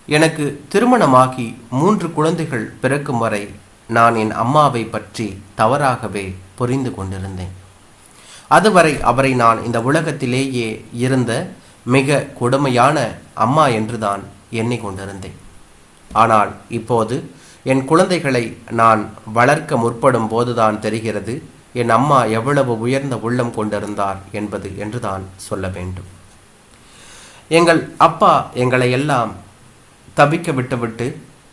எனக்கு திருமணமாகி 3 குழந்தைகள் பிறக்கும் வரை நான் என் அம்மாவை பற்றி தவறாகவே புரிந்து கொண்டிருந்தேன். அதுவரை அவரை நான் இந்த உலகத்திலேயே இருந்த மிக கொடுமையான அம்மா என்றுதான் எண்ணிக்கொண்டிருந்தேன். ஆனால் இப்போது என் குழந்தைகளை நான் வளர்க்க முற்படும் போதுதான் தெரிகிறது என் அம்மா எவ்வளவு உயர்ந்த உள்ளம் கொண்டிருந்தார் என்பது என்றுதான் சொல்ல வேண்டும். எங்கள் அப்பா எங்களை எல்லாம் தவிக்க விட்டுவிட்டு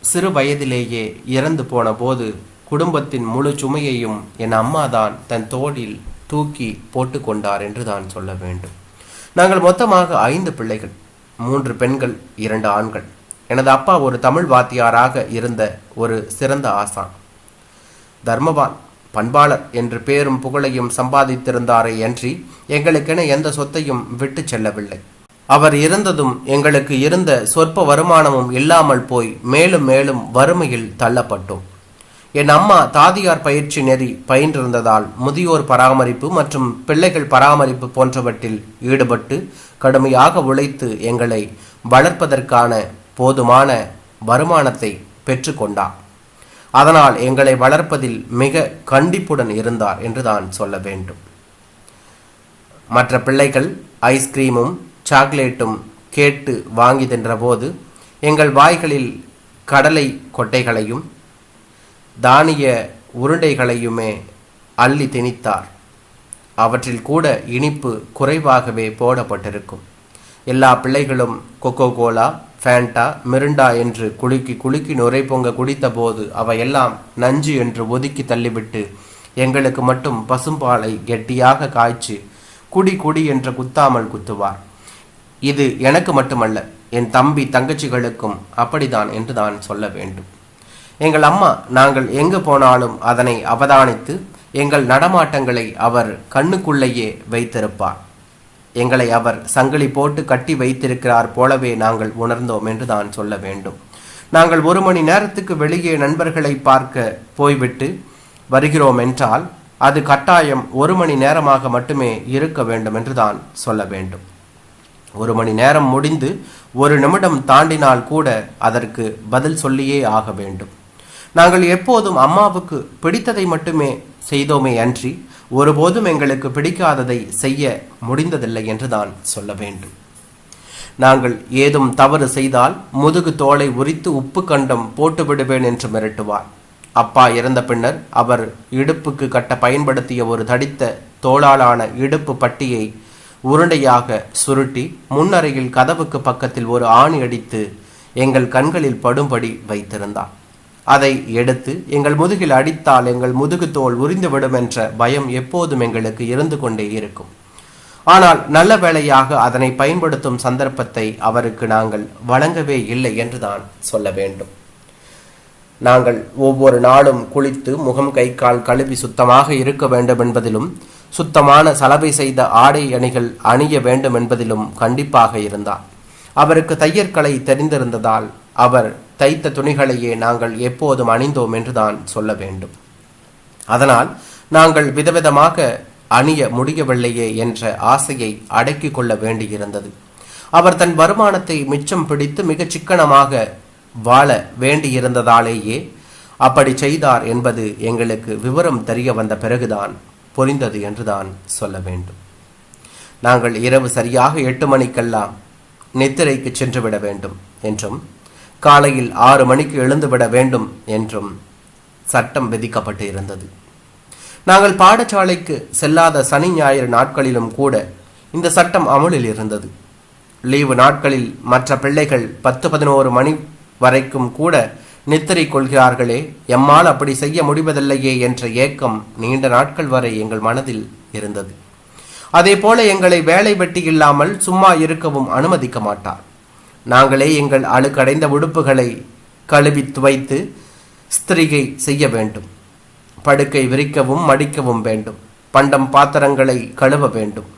சிறு வயதிலேயே இறந்து போன போது குடும்பத்தின் முழு சுமையையும் என் அம்மா தான் தன் தோளில் தூக்கி போட்டு கொண்டார் என்று தான் சொல்ல வேண்டும். நாங்கள் மொத்தமாக 5 பிள்ளைகள், 3 பெண்கள் 2 ஆண்கள். எனது அப்பா ஒரு தமிழ் வாத்தியாராக இருந்த ஒரு சிறந்த ஆசான், தர்மவான், பண்பாளர் என்று பேரும் புகழையும் சம்பாதித்திருந்தாரே அன்றி எங்களுக்கென எந்த சொத்தையும் விட்டு செல்லவில்லை. அவர் இருந்ததும் எங்களுக்கு இருந்த சொற்ப வருமானமும் இல்லாமல் போய் மேலும் மேலும் வறுமையில் தள்ளப்பட்டோம். என் அம்மா தாதியார் பயிற்சி நெறி பயின்றிருந்ததால் முதியோர் பராமரிப்பு மற்றும் பிள்ளைகள் பராமரிப்பு போன்றவற்றில் ஈடுபட்டு கடுமையாக உழைத்து எங்களை வளர்ப்பதற்கான போதுமான வருமானத்தை பெற்றுக்கொண்டார். அதனால் எங்களை வளர்ப்பதில் மிக கண்டிப்புடன் இருந்தார் என்றுதான் சொல்ல வேண்டும். மற்ற பிள்ளைகள் ஐஸ்கிரீமும் சாக்லேட்டும் கேட்டு வாங்கி தின்றபோது எங்கள் வாய்களில் கடலை கொட்டைகளையும் தானிய உருண்டைகளையுமே அள்ளி திணித்தார். அவற்றில் கூட இனிப்பு குறைவாகவே போடப்பட்டிருக்கும். எல்லா பிள்ளைகளும் கொக்கோ கோலா, ஃபேண்டா, மிரிண்டா என்று குலுக்கி குலுக்கி நுரை பொங்க குடித்த போது அவையெல்லாம் நஞ்சு என்று ஒதுக்கி தள்ளிவிட்டு எங்களுக்கு மட்டும் பசும்பாலை கெட்டியாக காய்ச்சி குடி குடி என்று குத்தாமல் குத்துவார். இது எனக்கு மட்டுமல்ல, என் தம்பி தங்கச்சிகளுக்கும் அப்படிதான் என்று தான் சொல்ல வேண்டும். எங்கள் அம்மா நாங்கள் எங்கு போனாலும் அதனை அவதானித்து எங்கள் நடமாட்டங்களை அவர் கண்ணுக்குள்ளேயே வைத்திருப்பார். எங்களை அவர் சங்கிலி போட்டு கட்டி வைத்திருக்கிறார் போலவே நாங்கள் உணர்ந்தோம் என்று தான் சொல்ல வேண்டும். நாங்கள் 1 மணி நேரத்துக்கு வெளியே நண்பர்களை பார்க்க போய்விட்டு வருகிறோம் என்றால் அது கட்டாயம் 1 மணி நேரமாக மட்டுமே இருக்க வேண்டும் என்று தான் சொல்ல வேண்டும். 1 மணி நேரம் முடிந்து 1 நிமிடம் தாண்டினால் கூட அதற்கு பதில் சொல்லியே ஆக வேண்டும். நாங்கள் எப்போதும் அம்மாவுக்கு பிடித்ததை மட்டுமே செய்தோமே அன்றி ஒருபோதும் எங்களுக்கு பிடிக்காததை செய்ய முடிந்ததில்லை என்று தான் சொல்ல வேண்டும். நாங்கள் ஏதும் தவறு செய்தால் முதுகு தோலை உரித்து உப்பு கண்டம் போட்டு விடுவேன் என்று மிரட்டுவார். அப்பா இறந்த பின்னர் அவர் இடுப்புக்கு கட்ட பயன்படுத்திய ஒரு தடித்த தோளாலான இடுப்பு பட்டியை உருண்டையாக சுருட்டி முன்னறையில் கதவுக்கு பக்கத்தில் ஒரு ஆணி அடித்து எங்கள் கண்களில் படும்படி வைத்திருந்தார். அதை எடுத்து எங்கள் முதுகில் அடித்தால் எங்கள் முதுகு தோல் உரிந்துவிடும் என்ற பயம் எப்போதும் எங்களுக்கு இருந்து கொண்டே இருக்கும். ஆனால் நல்ல வேளையாக அதனை பயன்படுத்தும் சந்தர்ப்பத்தை அவருக்கு நாங்கள் வழங்கவே இல்லை என்றுதான் சொல்ல வேண்டும். நாங்கள் ஒவ்வொரு நாளும் குளித்து முகம் கை கால் கழுவி சுத்தமாக இருக்க வேண்டும் என்பதிலும் சுத்தமான சலவை செய்த ஆடை அணிகள் அணிய வேண்டும் என்பதிலும் கண்டிப்பாக இருந்தார். அவருக்கு தையற்கலை தெரிந்திருந்ததால் அவர் தைத்த துணிகளையே நாங்கள் எப்போதும் அணிந்தோம் என்றுதான் சொல்ல வேண்டும். அதனால் நாங்கள் விதவிதமாக அணிய முடியவில்லையே என்ற ஆசையை அடக்கி கொள்ள வேண்டியிருந்தது. அவர் தன் வருமானத்தை மிச்சம் பிடித்து மிகச் சிக்கனமாக வாழ வேண்டியிருந்ததாலேயே அப்படி செய்தார் என்பது எங்களுக்கு விவரம் தெரிய வந்த பிறகுதான் புரிந்தது என்றுதான் சொல்ல வேண்டும். நாங்கள் இரவு சரியாக 8 மணிக்கெல்லாம் நித்திரைக்கு சென்றுவிட வேண்டும் என்றும் காலையில் 6 மணிக்கு எழுந்துவிட வேண்டும் என்றும் சட்டம் விதிக்கப்பட்டு இருந்தது. நாங்கள் பாடசாலைக்கு செல்லாத சனி ஞாயிறு நாட்களிலும் கூட இந்த சட்டம் அமலில் இருந்தது. லீவு நாட்களில் மற்ற பிள்ளைகள் 10-11 மணி வரைக்கும் கூட நித்திரை கொள்கிறார்களே, எம்மால் அப்படி செய்ய முடிவதில்லையே என்ற ஏக்கம் நீண்ட நாட்கள் வரை எங்கள் மனதில் இருந்தது. அதே போல எங்களை வேலை வெட்டி இல்லாமல் சும்மா இருக்கவும் அனுமதிக்க மாட்டார். நாங்களே எங்கள் அழுக்கடைந்த உடுப்புகளை கழுவி துவைத்து ஸ்திரிகை செய்ய வேண்டும். படுக்கை விரிக்கவும் மடிக்கவும் வேண்டும். பண்டம் பாத்திரங்களை கழுவ வேண்டும்.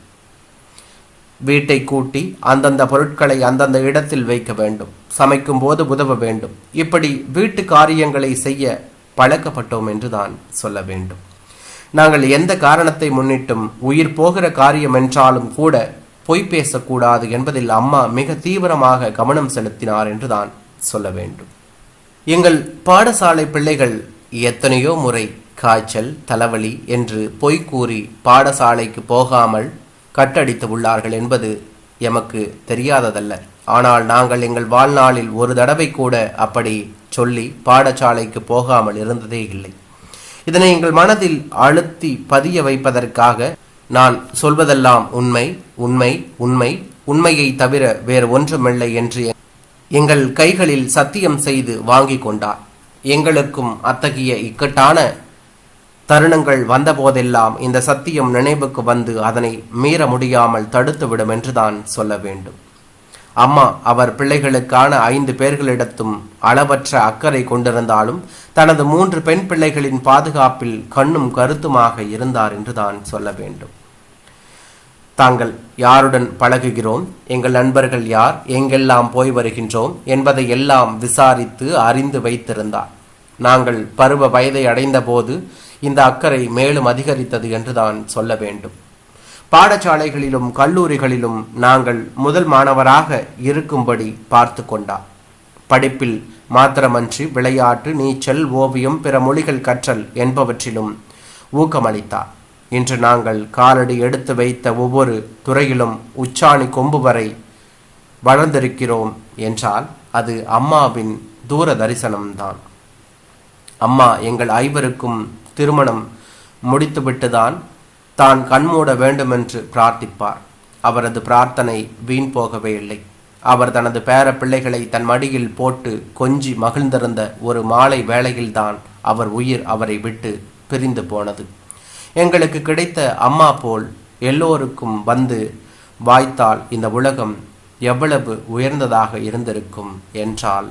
வீட்டை கூட்டி அந்தந்த பொருட்களை அந்தந்த இடத்தில் வைக்க வேண்டும். சமைக்கும் போது உதவ வேண்டும். இப்படி வீட்டு காரியங்களை செய்ய பழக்கப்பட்டோம் என்றுதான் சொல்ல வேண்டும். நாங்கள் எந்த காரணத்தை முன்னிட்டும் உயிர் போகிற காரியம் என்றாலும் கூட பொய் பேசக்கூடாது என்பதில் அம்மா மிக தீவிரமாக கவனம் செலுத்தினார் என்றுதான் சொல்ல வேண்டும். எங்கள் பாடசாலை பிள்ளைகள் எத்தனையோ முறை காய்ச்சல், தலைவலி என்று பொய் கூறி பாடசாலைக்கு போகாமல் கட்டடித்து உள்ளார்கள் என்பது எமக்கு தெரியாததல்ல. ஆனால் நாங்கள் எங்கள் வாழ்நாளில் ஒரு தடவை கூட அப்படி சொல்லி பாடசாலைக்கு போகாமல் இருந்ததே இல்லை. இதனை எங்கள் மனதில் அழுத்தி பதிய வைப்பதற்காக நான் சொல்வதெல்லாம் உண்மை, உண்மை, உண்மை, உண்மையை தவிர வேறு ஒன்றுமில்லை என்று எங்கள் கைகளில் சத்தியம் செய்து வாங்கி கொண்டார். எங்களுக்கும் அத்தகைய இக்கட்டான தருணங்கள் வந்தபோதெல்லாம் இந்த சத்தியம் நினைவுக்கு வந்து அதனை மீற முடியாமல் தடுத்துவிடும் என்றுதான் சொல்ல வேண்டும். அம்மா அவர் பிள்ளைகளுக்கான 5 பேர்களிடத்தும் அளவற்ற அக்கறை கொண்டிருந்தாலும் தனது 3 பெண் பிள்ளைகளின் பாதுகாப்பில் கண்ணும் கருத்துமாக இருந்தார் என்றுதான் சொல்ல வேண்டும். தாங்கள் யாருடன் பழகுகிறோம், எங்கள் நண்பர்கள் யார், எங்கெல்லாம் போய் வருகின்றோம் என்பதை எல்லாம் விசாரித்து அறிந்து வைத்திருந்தார். நாங்கள் பருவ வயதை அடைந்த போது இந்த அக்கறை மேலும் அதிகரித்தது என்றுதான் சொல்ல வேண்டும். பாடசாலைகளிலும் கல்லூரிகளிலும் நாங்கள் முதல் மாணவராக இருக்கும்படி பார்த்து கொண்டார். படிப்பில் மாத்திரமன்றி விளையாட்டு, நீச்சல், ஓவியம், பிற மொழிகள் கற்றல் என்பவற்றிலும் ஊக்கமளித்தார். இன்று நாங்கள் காலடி எடுத்து வைத்த ஒவ்வொரு துறையிலும் உச்சாணி கொம்பு வரை வளர்ந்திருக்கிறோம் என்றால் அது அம்மாவின் தூர தரிசனம்தான். அம்மா எங்கள் 5 திருமணம் முடித்துவிட்டுதான் தான் கண்மூட வேண்டுமென்று பிரார்த்திப்பார். அவரது பிரார்த்தனை வீண் போகவே இல்லை. அவர் தனது பேர பிள்ளைகளை தன் மடியில் போட்டு கொஞ்சி மகிழ்ந்திருந்த ஒரு மாலை வேளையில்தான் அவர் உயிர் அவரை விட்டு பிரிந்து போனது. எங்களுக்கு கிடைத்த அம்மா போல் எல்லோருக்கும் வந்து வாய்த்தால் இந்த உலகம் எவ்வளவு உயர்ந்ததாக இருந்திருக்கும் என்றான்.